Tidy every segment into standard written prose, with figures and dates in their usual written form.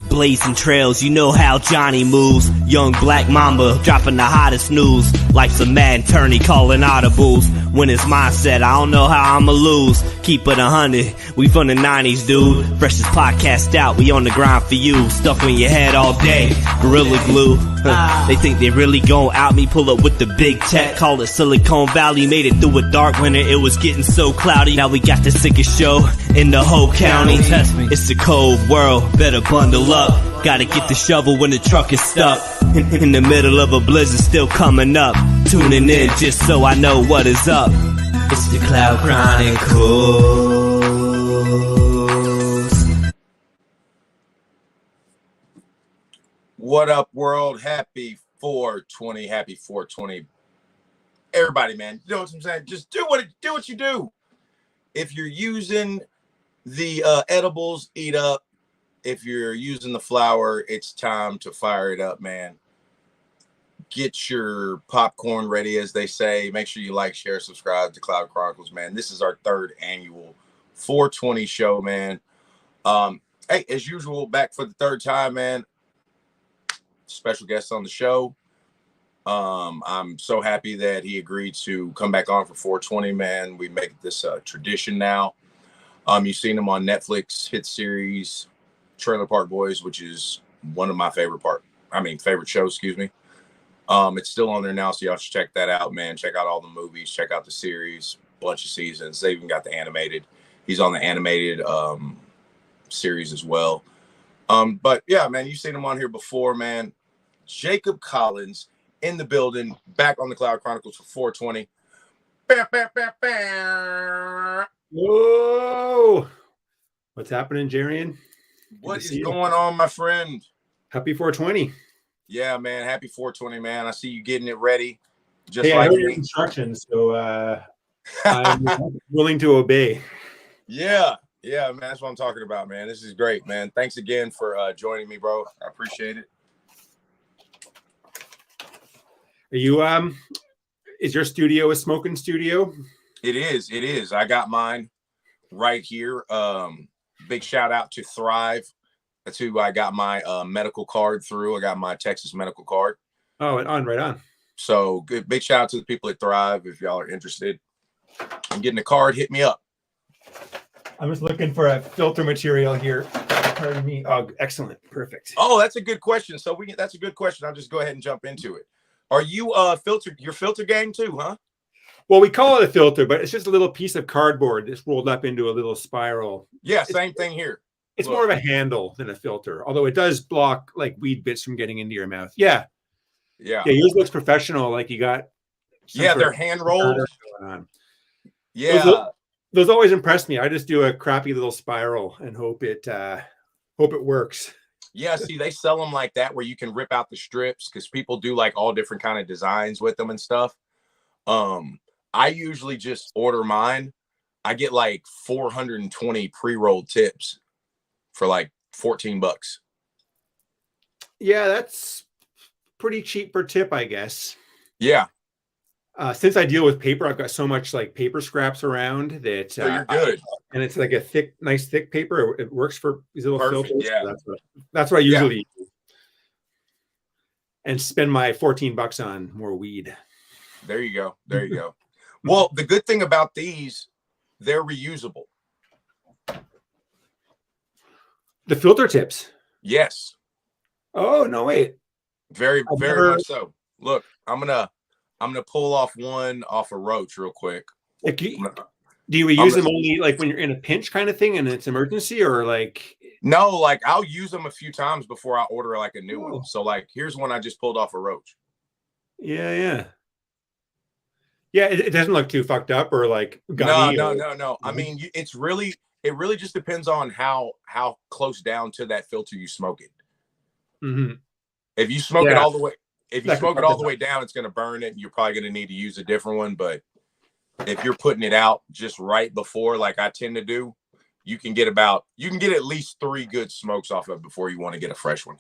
Blazing trails, you know how Johnny moves. Young black mamba dropping the hottest news. Like some mad attorney calling audibles. When it's mindset, I don't know how I'ma lose. Keep it 100, we from the 90s, dude. Freshest podcast out, we on the grind for you. Stuck on your head all day, Gorilla Glue. They think they really gon' out me, pull up with the big tech. Call it Silicon Valley, made it through a dark winter, it was getting so cloudy. Now we got the sickest show in the whole county. It's a cold world, better bundle up. Gotta get the shovel when the truck is stuck. In the middle of a blizzard still coming up. Tuning in just so I know what is up. It's the Cloud Chronicles. What up, world? Happy 420. Happy 420. Everybody, man. You know what I'm saying? Just do what you do. If you're using the edibles, eat up. If you're using the flour, it's time to fire it up, man. Get your popcorn ready, as they say. Make sure you like, share, subscribe to Cloud Chronicles, man. This is our third annual 420 show, man. Hey, as usual, back for the third time, man. Special guest on the show. I'm so happy that he agreed to come back on for 420, man. We make this a tradition now. You've seen him on Netflix hit series Trailer Park Boys, which is one of my favorite shows, excuse me. It's still on there now, so y'all should check that out, man. Check out all the movies, check out the series, bunch of seasons. They even got the animated. He's on the animated series as well. But yeah, man, you've seen him on here before, man. Jacob Collins in the building, back on the Cloud Chronicles for 420. Whoa! What's happening, Jarian? What is going on, my friend? Happy 420. Yeah, man. Happy 420, man. I see you getting it ready. Just like your instructions, so I'm willing to obey. Yeah, man. That's what I'm talking about, man. This is great, man. Thanks again for joining me, bro. I appreciate it. Are you is your studio a smoking studio? It is. I got mine right here. Big shout out to Thrive. That's who I got my medical card through. I got my Texas medical card. Oh, right on. So good. Big shout out to the people at Thrive. If y'all are interested in getting a card, hit me up. I'm just looking for a filter material here. Pardon me. Oh, excellent. Perfect. Oh, that's a good question. That's a good question. I'll just go ahead and jump into it. Are you your filter gang too, huh? Well, we call it a filter, but it's just a little piece of cardboard that's rolled up into a little spiral. Yeah, same thing here. It's more of a handle than a filter, although it does block like weed bits from getting into your mouth. Yeah. Yours looks professional, like you got. Yeah, they're hand rolled. Yeah, those always impress me. I just do a crappy little spiral and hope it works. Yeah, see, they sell them like that where you can rip out the strips because people do like all different kind of designs with them and stuff. I usually just order mine. I get like 420 pre-rolled tips for like $14. Yeah, that's pretty cheap per tip, I guess. Yeah. Since I deal with paper, I've got so much like paper scraps around that you're good. And it's like a nice thick paper. It works for these little filters. Yeah. So that's what I usually do. And spend my $14 on more weed. There you go. Well, the good thing about these, they're reusable. The filter tips. Yes. Oh, no, wait. Very much so. Look, I'm gonna pull off one off a roach real quick. Do you use them only like when you're in a pinch kind of thing and it's emergency, or like? No, like I'll use them a few times before I order like a new one. So like, here's one I just pulled off a roach. Yeah. It doesn't look too fucked up or like gummy. No. I mean, it really just depends on how close down to that filter you smoke it. Mm-hmm. If you smoke it all the way, down, it's going to burn it. You're probably going to need to use a different one. But if you're putting it out just right before, like I tend to do, you can get at least 3 good smokes off of it before you want to get a fresh one.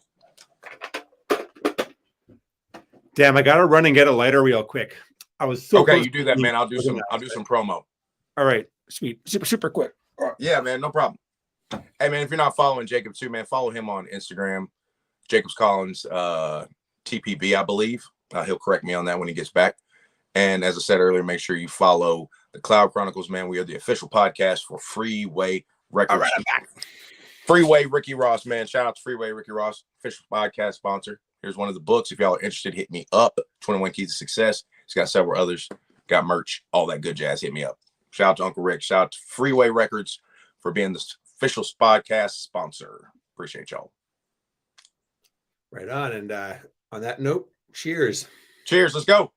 Damn, I got to run and get a lighter real quick. I was so okay. You do that, man. I'll do some promo. All right, sweet, super quick. Yeah, man, no problem. Hey, man, if you're not following Jacob too, man, follow him on Instagram. Jacobs Collins, TPB, I believe. He'll correct me on that when he gets back. And as I said earlier, make sure you follow the Cloud Chronicles, man. We are the official podcast for Freeway Records. All right, I'm back. Freeway Ricky Ross, man. Shout out to Freeway Ricky Ross, official podcast sponsor. Here's one of the books. If y'all are interested, hit me up. 21 Keys to Success. It's got several others. Got merch, all that good jazz. Hit me up. Shout out to Uncle Rick. Shout out to Freeway Records for being the official podcast sponsor. Appreciate y'all. Right on. And on that note, cheers. Cheers. Let's go.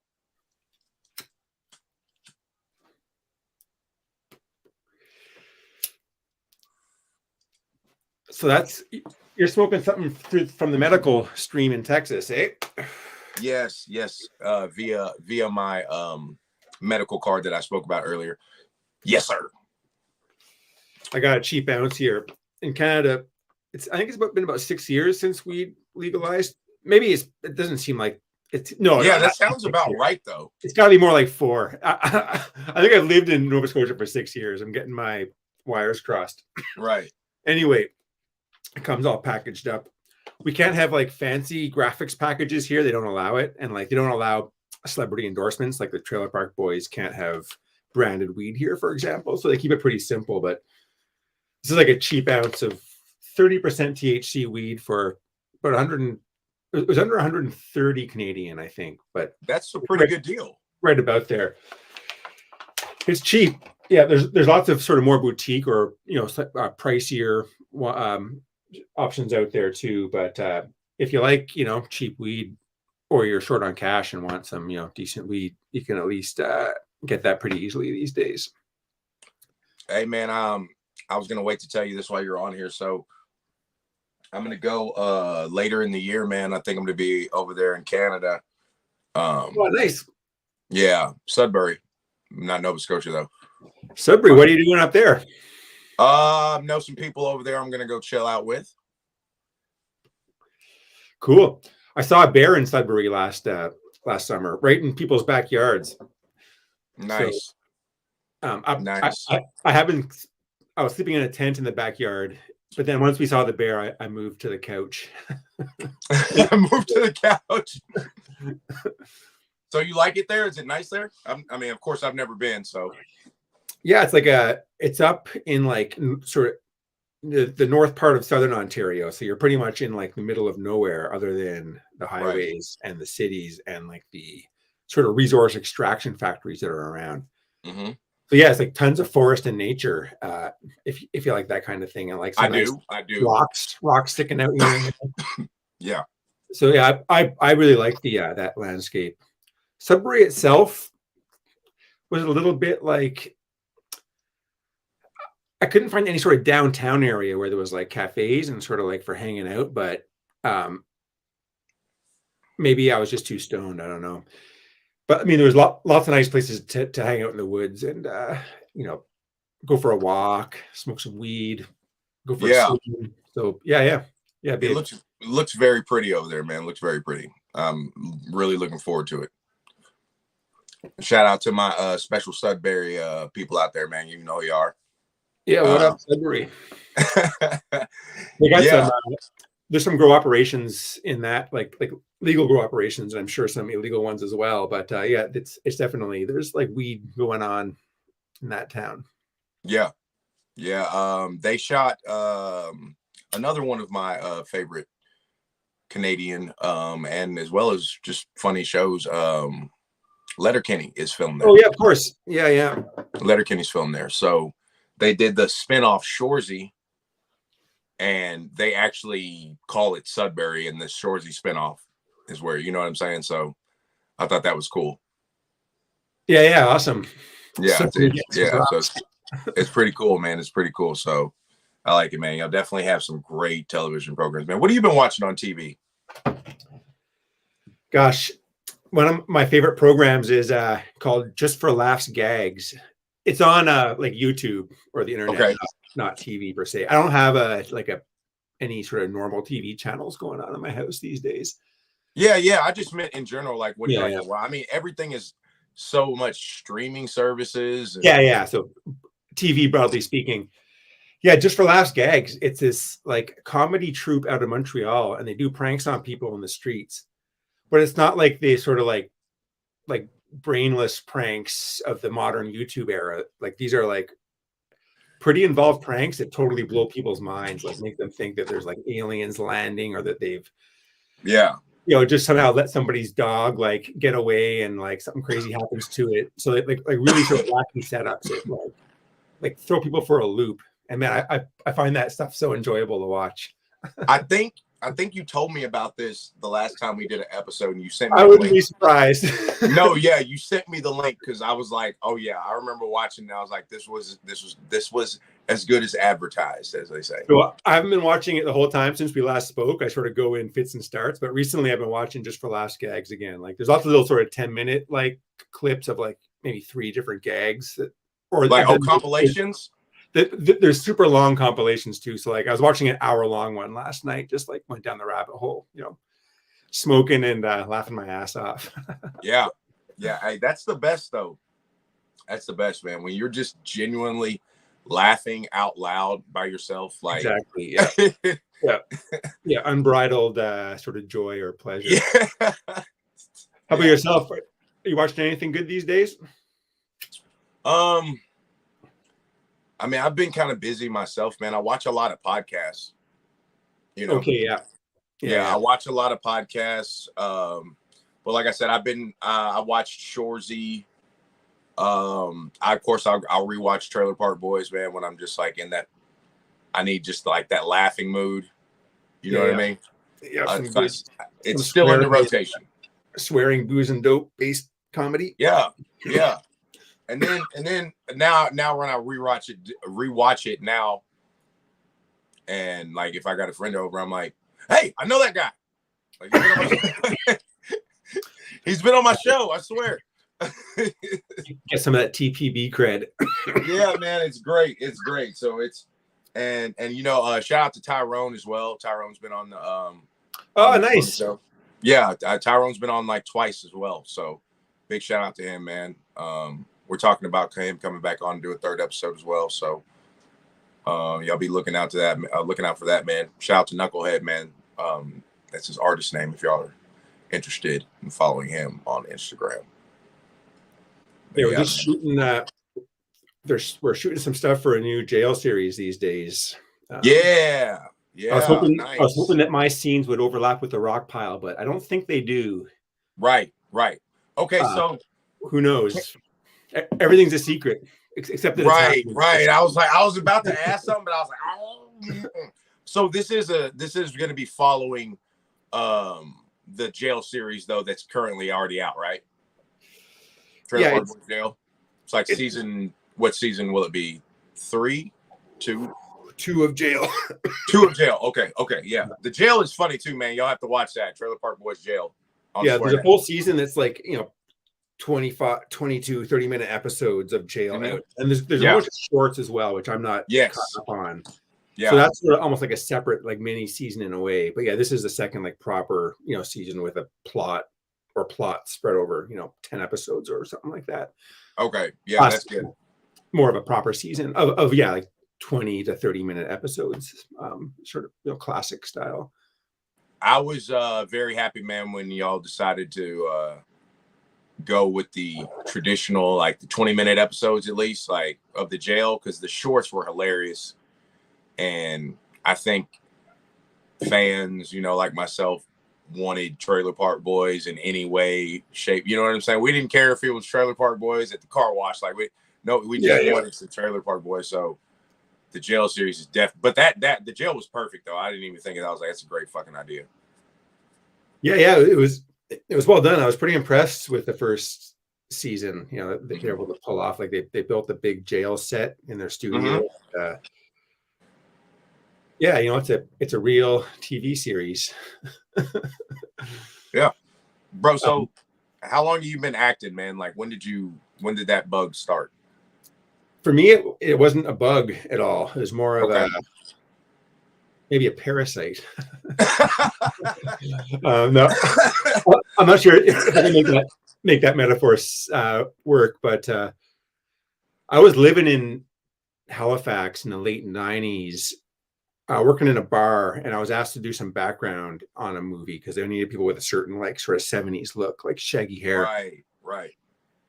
So you're smoking something from the medical stream in Texas, eh? Yes. Via my medical card that I spoke about earlier. Yes, sir. I got a cheap ounce here in Canada. I think it's been about 6 years since weed legalized. Maybe it doesn't seem like it's no. Yeah, that sounds about right though. It's got to be more like 4. I think I've lived in Nova Scotia for 6 years. I'm getting my wires crossed. Right. Anyway, it comes all packaged up. We can't have like fancy graphics packages here. They don't allow it, and like they don't allow celebrity endorsements. Like the Trailer Park Boys can't have branded weed here, for example. So they keep it pretty simple. But this is like a cheap ounce of 30% THC weed for about 100. It was under 130 Canadian, I think. But that's a pretty good deal. Right about there. It's cheap. Yeah, there's lots of sort of more boutique or pricier options out there too. But if you like cheap weed, or you're short on cash and want some decent weed, you can at least get that pretty easily these days. Hey man, I was gonna wait to tell you this while you're on here. So I'm gonna go later in the year, man. I think I'm gonna be over there in Canada. Oh, nice. Yeah, Sudbury, not Nova Scotia though. Sudbury, what are you doing up there? Know some people over there I'm gonna go chill out with. Cool. I saw a bear in Sudbury last summer, right in people's backyards. Nice. So, nice. I was sleeping in a tent in the backyard, but then once we saw the bear, I moved to the couch. I moved to the couch. So you like it there? Is it nice there? I mean, of course, I've never been. So yeah, it's up in like sort of the north part of southern Ontario. So you're pretty much in like the middle of nowhere, other than the highways and the cities and like the sort of resource extraction factories that are around. Mm-hmm. So yeah, it's like tons of forest and nature. If you like that kind of thing, and like I do rocks sticking out. Yeah. So yeah, I really like the that landscape. Sudbury itself was a little bit like, I couldn't find any sort of downtown area where there was like cafes and sort of like for hanging out, but maybe I was just too stoned. I don't know. But I mean, there was lots of nice places to hang out in the woods and, go for a walk, smoke some weed, go for a swim. So yeah. It looks very pretty over there, man. Looks very pretty. I'm really looking forward to it. Shout out to my special Sudbury people out there, man. You know who you are. Yeah, what up, Sudbury? They got some. There's some grow operations in that, like legal grow operations, and I'm sure some illegal ones as well. But yeah, it's definitely, there's like weed going on in that town. Yeah. They shot another one of my favorite Canadian and as well as just funny shows. Letterkenny is filmed there. Oh yeah, of course. Yeah. Letterkenny's filmed there. So they did the spinoff Shoresy, and they actually call it Sudbury, and the Shoresy spinoff is where, you know what I'm saying? So I thought that was cool. Yeah, awesome. Yeah, so it's pretty cool, man. It's pretty cool. So I like it, man. You'll definitely have some great television programs, man. What have you been watching on TV? Gosh, one of my favorite programs is called Just for Laughs Gags. It's on like YouTube or the internet, okay. not TV per se. I don't have any sort of normal TV channels going on in my house these days. Yeah. I just meant in general, like what? Yeah. Well, I mean, everything is so much streaming services. Yeah. So TV, broadly speaking. Yeah, just for laughs, gags. It's this like comedy troupe out of Montreal, and they do pranks on people in the streets. But it's not like they sort of like brainless pranks of the modern YouTube era. Like these are like pretty involved pranks that totally blow people's minds, like make them think that there's like aliens landing or that they've Yeah. just somehow let somebody's dog like get away and like something crazy happens to it. So like really sort of wacky setups it like throw people for a loop. And man, I find that stuff so enjoyable to watch. I think you told me about this the last time we did an episode, and you sent me. I wouldn't be surprised. No, yeah, you sent me the link because I was like, oh yeah, I remember watching. And I was like, this was as good as advertised, as they say. So I haven't been watching it the whole time since we last spoke. I sort of go in fits and starts, but recently I've been watching just for laughs, gags again. Like there's lots of little sort of 10-minute like clips of like maybe 3 different gags or like compilations. There's super long compilations too. So like I was watching an hour-long one last night, just like went down the rabbit hole, smoking and laughing my ass off. Yeah. Hey, that's the best though. That's the best, man. When you're just genuinely laughing out loud by yourself, like exactly. Yeah. Yeah. Unbridled sort of joy or pleasure. Yeah. How about yourself? Are you watching anything good these days? I mean, I've been kind of busy myself, man. I watch a lot of podcasts. Okay, yeah. I watch a lot of podcasts. But like I said, I watched Shoresy. I'll rewatch Trailer Park Boys, man, when I'm just like in that, I need just like that laughing mood. You know what I mean? Yeah. It's still in the rotation. Swearing, booze, and dope based comedy. Yeah. And then now when I rewatch it now, and like if I got a friend over, I'm like, hey, I know that guy. Like, he's been on my show, I swear. Get some of that TPB cred. Yeah, man, it's great. It's great. So it's and shout out to Tyrone as well. Tyrone's been on the nice. Yeah, Tyrone's been on like twice as well. So big shout out to him, man. We're talking about him coming back on to do a 3rd episode as well. So y'all be looking out for that, man. Shout out to Knucklehead, man. That's his artist name if y'all are interested in following him on Instagram. Yeah, we're just shooting we're shooting some stuff for a new jail series these days. Yeah. I was hoping that my scenes would overlap with the rock pile, but I don't think they do. Right. Okay, so who knows? Everything's a secret, except that right. I was about to ask something, but I was like, oh. So this is going to be following the jail series though that's currently already out, right? Trailer Park Boys Jail. It's like what season will it be? 3, 2? 2 of jail. 2 of jail. Okay, yeah. The jail is funny too, man. Y'all have to watch that Trailer Park Boys Jail. There's a whole season that's like 25, 22, 30-minute episodes of jail. Mm-hmm. And there's a bunch of shorts as well, which I'm not caught up on. Yeah. So that's sort of almost like a separate like mini season in a way. But yeah, this is the second like proper, season with a plot spread over, 10 episodes or something like that. Okay. Yeah, that's good. More of a proper season of like 20 to 30-minute episodes, sort of classic style. I was very happy, man, when y'all decided to go with the traditional, like the 20-minute episodes at least, like of the jail, because the shorts were hilarious. And I think fans, like myself, wanted Trailer Park Boys in any way, shape. You know what I'm saying? We didn't care if it was Trailer Park Boys at the car wash. Like we just wanted some Trailer Park Boys. So the jail series is but that the jail was perfect though. I didn't even think it. I was like, that's a great fucking idea. Yeah, it was well done. I was pretty impressed with the first season. They were able to pull off, like they built the big jail set in their studio. Mm-hmm. It's a real TV series. Yeah, bro. So how long have you been acting, man? Like when did that bug start? For me, it wasn't a bug at all. It was more of maybe a parasite. No, I'm not sure if I can make that metaphor work, but I was living in Halifax in the late 90s, working in a bar, and I was asked to do some background on a movie because they needed people with a certain like sort of 70s look, like shaggy hair. Right.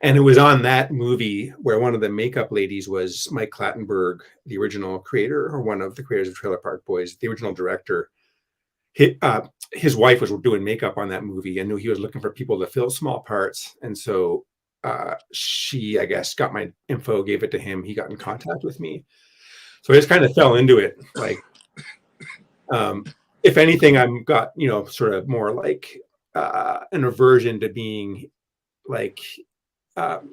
And it was on that movie where one of the makeup ladies was Mike Clattenburg, the original creator, or one of the creators of Trailer Park Boys, the original director. His wife was doing makeup on that movie and knew he was looking for people to fill small parts. And so she, I guess, got my info, gave it to him. He got in contact with me. So I just kind of fell into it. Like, if anything, I'm got, sort of more like an aversion to being like the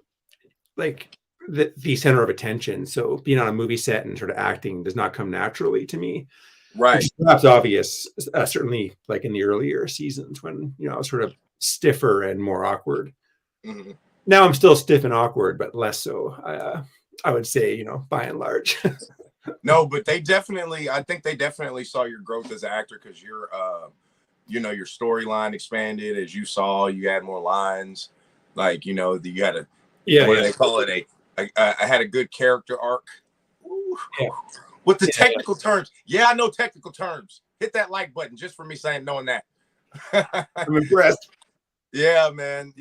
center of attention. So being on a movie set and sort of acting does not come naturally to me. Right. Perhaps obvious, certainly like in the earlier seasons when, I was sort of stiffer and more awkward. Mm-hmm. Now I'm still stiff and awkward, but less so, I would say, by and large. No, but I think they definitely saw your growth as an actor because your storyline expanded as you saw, you had more lines. Like, you had a, what do they call it? I had a good character arc. Yeah. With the technical terms. Yeah, I know technical terms. Hit that like button just for me knowing that. I'm impressed. Yeah, man.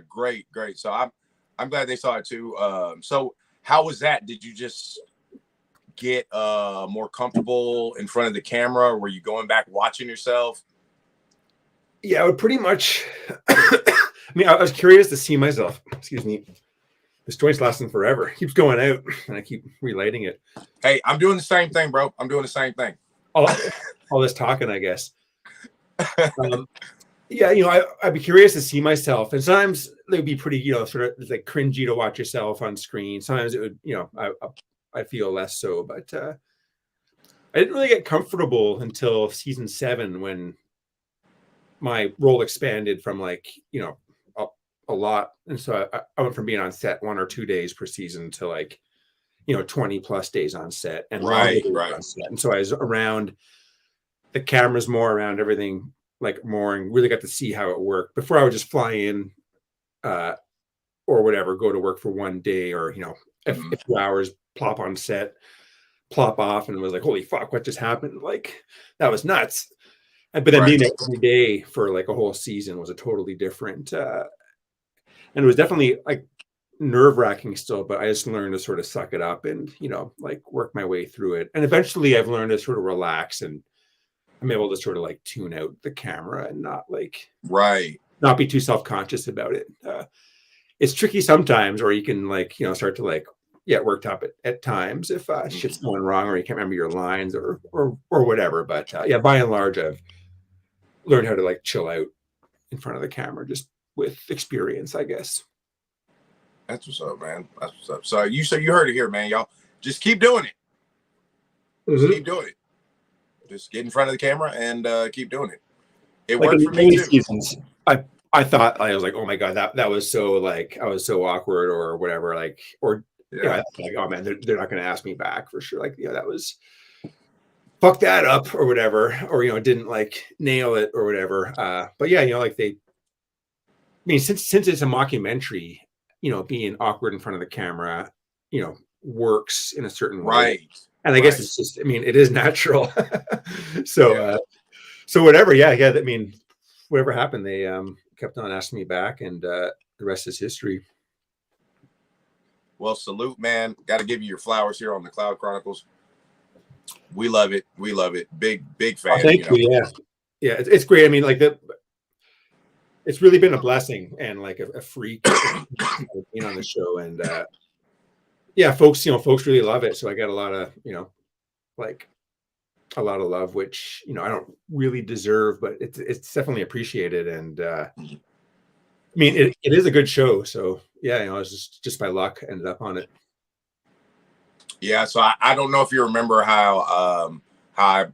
Great. So I'm glad they saw it too. So how was that? Did you just get more comfortable in front of the camera? Or were you going back watching yourself? Yeah, I would pretty much. I was curious to see myself. Excuse me. This joint's lasting forever. It keeps going out, and I keep relighting it. Hey, I'm doing the same thing, bro. I'm doing the same thing. All this talking, I guess. I'd be curious to see myself, and sometimes it would be pretty, sort of like cringy to watch yourself on screen. Sometimes it would, I feel less so, but I didn't really get comfortable until season 7 when my role expanded from like, a lot. And so I went from being on set 1 or 2 days per season to like, 20 plus days on set and right. On set. And so I was around the cameras more, around everything like more, and really got to see how it worked. Before I would just fly in or whatever, go to work for 1 day or, a few hours, plop on set, plop off, and it was like, holy fuck, what just happened? Like, that was nuts. But then being there every day for like a whole season was a totally different and it was definitely like nerve-wracking still, but I just learned to sort of suck it up and, like work my way through it. And eventually I've learned to sort of relax, and I'm able to sort of like tune out the camera and not not be too self-conscious about it. It's tricky sometimes, or you can like, start to like get worked up at times if shit's going wrong or you can't remember your lines or whatever. But by and large, I've learned how to like chill out in front of the camera just with experience, I guess. That's what's up, man. That's what's up. So you heard it here, man. Y'all just keep doing it. Just keep doing it. Just get in front of the camera and keep doing it. It like worked for me too. Seasons, I thought I was like, oh my god, that was so like I was so awkward or whatever, like or like, oh man, they're not going to ask me back for sure. Like, that was fuck that up or whatever, or didn't like nail it or whatever. But like since it's a mockumentary, being awkward in front of the camera, works in a certain way. And I guess it's just, it is natural. So whatever. Yeah. Whatever happened, they kept on asking me back, and the rest is history. Well, salute, man. Got to give you your flowers here on the Cloud Chronicles. We love it. Big fan. Thank you. Yeah. It's great. It's really been a blessing and like a freak being on the show, and folks really love it. So I got a lot of a lot of love, which I don't really deserve, but it's definitely appreciated. And it is a good show. So it's just by luck ended up on it. Yeah. So I don't know if you remember how I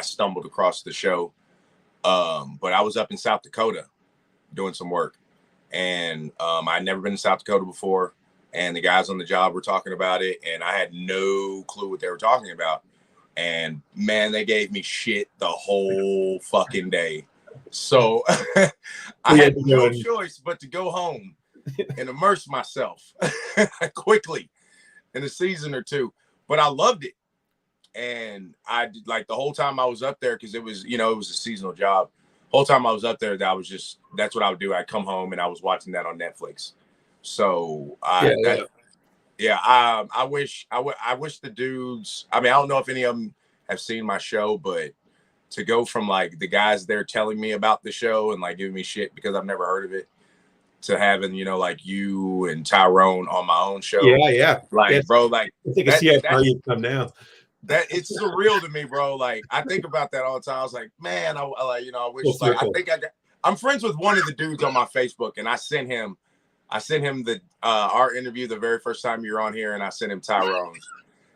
stumbled across the show, but I was up in South Dakota doing some work, and I'd never been to South Dakota before, and the guys on the job were talking about it, and I had no clue what they were talking about. And man, they gave me shit the whole fucking day. So I had no choice but to go home and immerse myself quickly. in a season or two, but I loved it. And I did, like, the whole time I was up there, because it was, you know, it was a seasonal job. Whole time I was up there, that's what I would do. I'd come home and I was watching that on Netflix. So I wish the dudes. I mean, I don't know if any of them have seen my show, but to go from like the guys there telling me about the show and like giving me shit because I've never heard of it, to having, you know, like you and Tyrone on my own show. Yeah. Like, bro, like I think I see how far you've come now. That it's surreal to me, bro. Like, I think about that all the time. I was like, man, I like, you know, I wish, like, I'm friends with one of the dudes on my Facebook, and I sent him the our interview the very first time you were on here, and I sent him Tyrone's,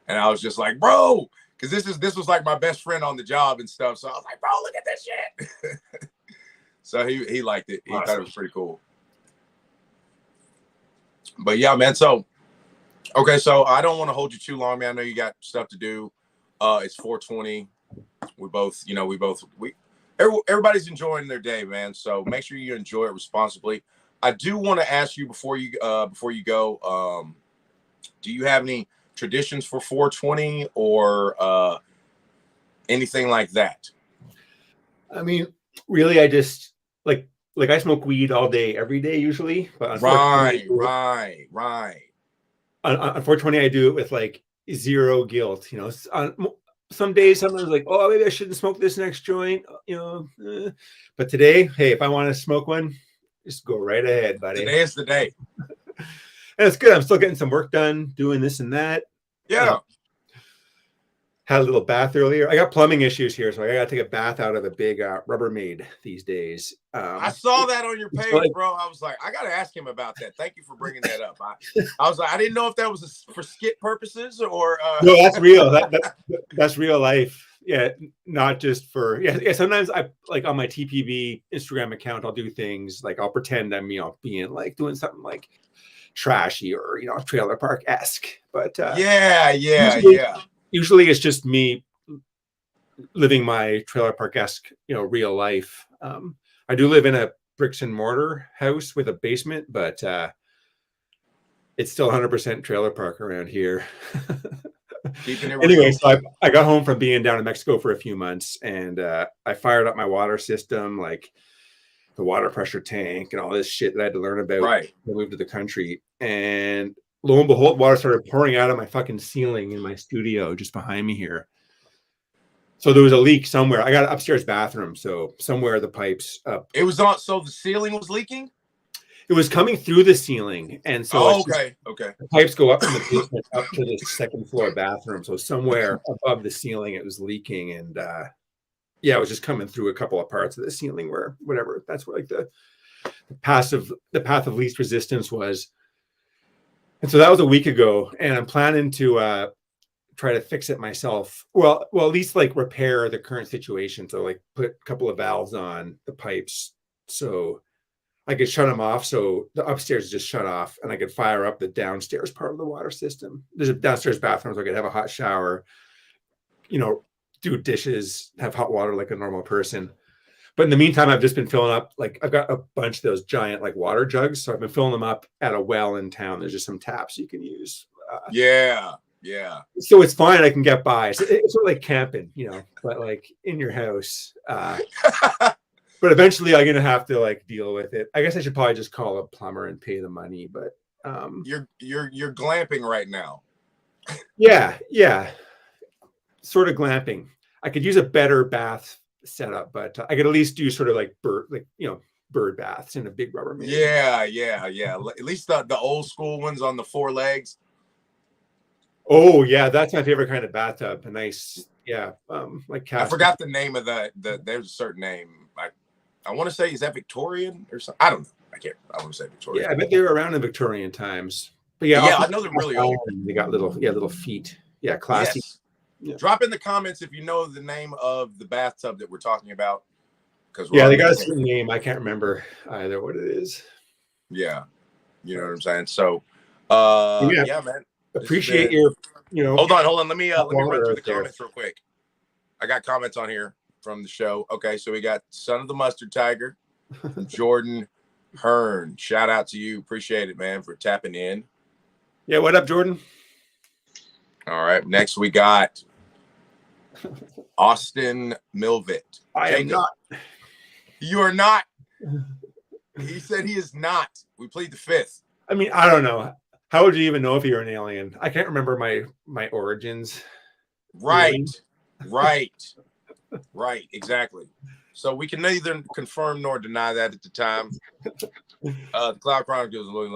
and I was just like, bro, because this was like my best friend on the job and stuff. So I was like, bro, look at this shit. So he liked it. He thought it was pretty cool. But yeah, man. So okay, so I don't want to hold you too long, man. I know you got stuff to do. It's 4:20. Everybody's enjoying their day, man. So make sure you enjoy it responsibly. I do want to ask you before you go, do you have any traditions for 420 or anything like that? I mean, really, I just like I smoke weed all day, every day, usually. But right. On 420, I do it with like zero guilt. You know, on some days, sometimes like, oh, maybe I shouldn't smoke this next joint. You know, but today, hey, if I want to smoke one, just go right ahead, buddy. Today is the day. And it's good. I'm still getting some work done, doing this and that. Yeah. Had a little bath earlier. I got plumbing issues here, so I got to take a bath out of a big Rubbermaid these days. I saw that on your page, bro. I was like, I got to ask him about that. Thank you for bringing that up. I was like, I didn't know if that was for skit purposes or. No, that's real. That's real life. Yeah, not just for yeah. Sometimes I like on my TPV Instagram account, I'll do things like I'll pretend I'm being like doing something like trashy or trailer park-esque. But usually it's just me living my trailer park-esque, real life. I do live in a bricks and mortar house with a basement, but it's still 100% trailer park around here. Anyway, so I got home from being down in Mexico for a few months, and I fired up my water system, like the water pressure tank and all this shit that I had to learn about when I moved to the country. And lo and behold, water started pouring out of my fucking ceiling in my studio just behind me here. So there was a leak somewhere. I got an upstairs bathroom, so somewhere the pipes up. It was on. So the ceiling was leaking. It was coming through the ceiling, and so okay. The pipes go up from the basement up to the second floor bathroom. So somewhere above the ceiling, it was leaking, and it was just coming through a couple of parts of the ceiling where whatever. That's where like the path of least resistance was. And so that was a week ago, and I'm planning to try to fix it myself. Well, at least like repair the current situation. So like put a couple of valves on the pipes so I could shut them off. So the upstairs is just shut off, and I could fire up the downstairs part of the water system. There's a downstairs bathroom, so I could have a hot shower, do dishes, have hot water like a normal person. But in the meantime, I've just been filling up, like I've got a bunch of those giant like water jugs. So I've been filling them up at a well in town. There's just some taps you can use. Yeah. So it's fine. I can get by. It's sort of like camping, but like in your house. But eventually I'm going to have to like deal with it. I guess I should probably just call a plumber and pay the money, but you're glamping right now. Yeah. Sort of glamping. I could use a better bath setup, but I could at least do sort of like bird baths in a big Rubbermaid. Yeah. At least the old school ones on the 4 legs. Oh yeah, that's my favorite kind of bathtub. A nice, like cast. I forgot the name of there's a certain name. I want to say, is that Victorian or something? I don't know. I want to say Victorian. Yeah, I bet they were around in Victorian times. But I know they're really old. They got little feet. Yeah, classy. Yes. Yeah. Drop in the comments if you know the name of the bathtub that we're talking about. Because they got a certain name. I can't remember either what it is. Yeah, you know what I'm saying. So, man. Appreciate your. Hold on. Let me run through the comments real quick. I got comments on here from the show. Okay, so we got Son of the Mustard Tiger, Jordan Hearn. Shout out to you. Appreciate it, man, for tapping in. Yeah, what up, Jordan? All right. Next, we got Austin Milvitt. I am not. You are not. He said he is not. We plead the fifth. I mean, I don't know. How would you even know if you're an alien? I can't remember my origins. Right. Right. Right. Exactly. So we can neither confirm nor deny that at the time. The Cloud Chronicles, you know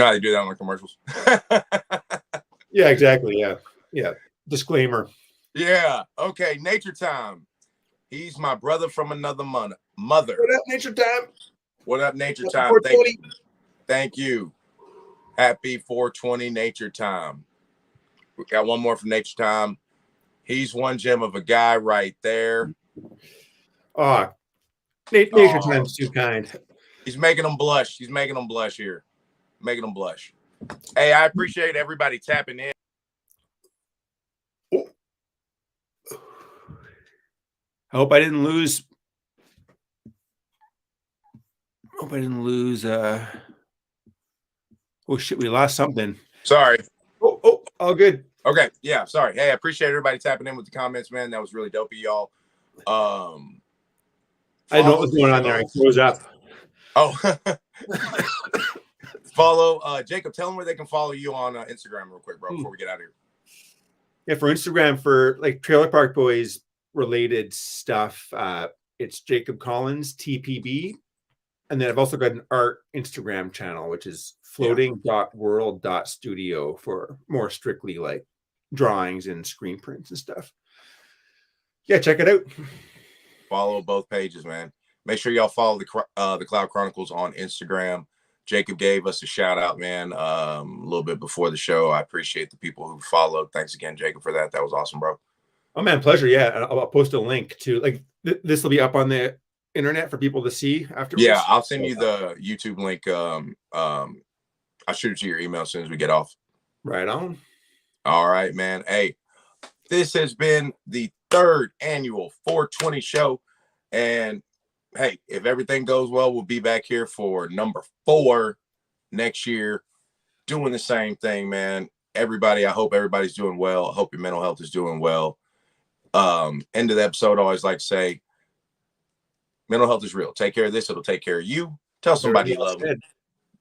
how they do that on the commercials. Yeah, exactly. Yeah. Disclaimer. Yeah. Okay. Nature Time. He's my brother from another mother. What up, Nature Time? What up, Nature Time? Thank you. Happy 420 Nature Time. We got one more from Nature Time. He's one gem of a guy right there. Oh, Nature Time's too kind. He's making them blush. He's making them blush here. Making them blush. Hey, I appreciate everybody tapping in. I hope I didn't lose. Oh shit, we lost something. Sorry. Oh, all good. Okay, yeah, sorry. Hey, I appreciate everybody tapping in with the comments, man. That was really dope of y'all. I know what was going on there. I froze up. Oh. Follow Jacob. Tell them where they can follow you on Instagram real quick, bro, before we get out of here. Yeah, for Instagram, for like Trailer Park Boys related stuff, it's Jacob Collins TPB, and then I've also got an art Instagram channel, which is floating.world.studio for more strictly like drawings and screen prints and stuff. Yeah, check it out. Follow both pages, man. Make sure y'all follow the Cloud Chronicles on Instagram. Jacob gave us a shout out, man, a little bit before the show. I appreciate the people who followed. Thanks again, Jacob, for that. That was awesome, bro. Oh man, pleasure. Yeah, I'll post a link to like this will be up on the internet for people to see afterwards. Yeah, I'll send you the YouTube link. I'll shoot it to your email as soon as we get off. Right on. All right, man. Hey, this has been the 3rd annual 420 show, and hey, if everything goes well, we'll be back here for number 4 next year, doing the same thing, man. Everybody, I hope everybody's doing well. I hope your mental health is doing well. End of the episode, I always like to say, mental health is real. Take care of this. It'll take care of you. Tell somebody you love them.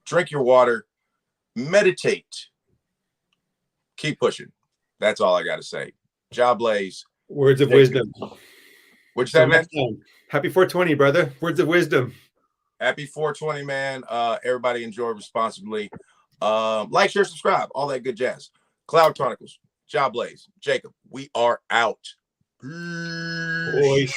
Drink your water. Meditate. Keep pushing. That's all I got to say. Job Blaze. Words of wisdom. What'd you say, man? Happy 420, brother. Words of wisdom. Happy 420, man. Everybody enjoy responsibly. Like, share, subscribe. All that good jazz. Cloud Chronicles. Job Blaze. Jacob. We are out. Peace. Boys.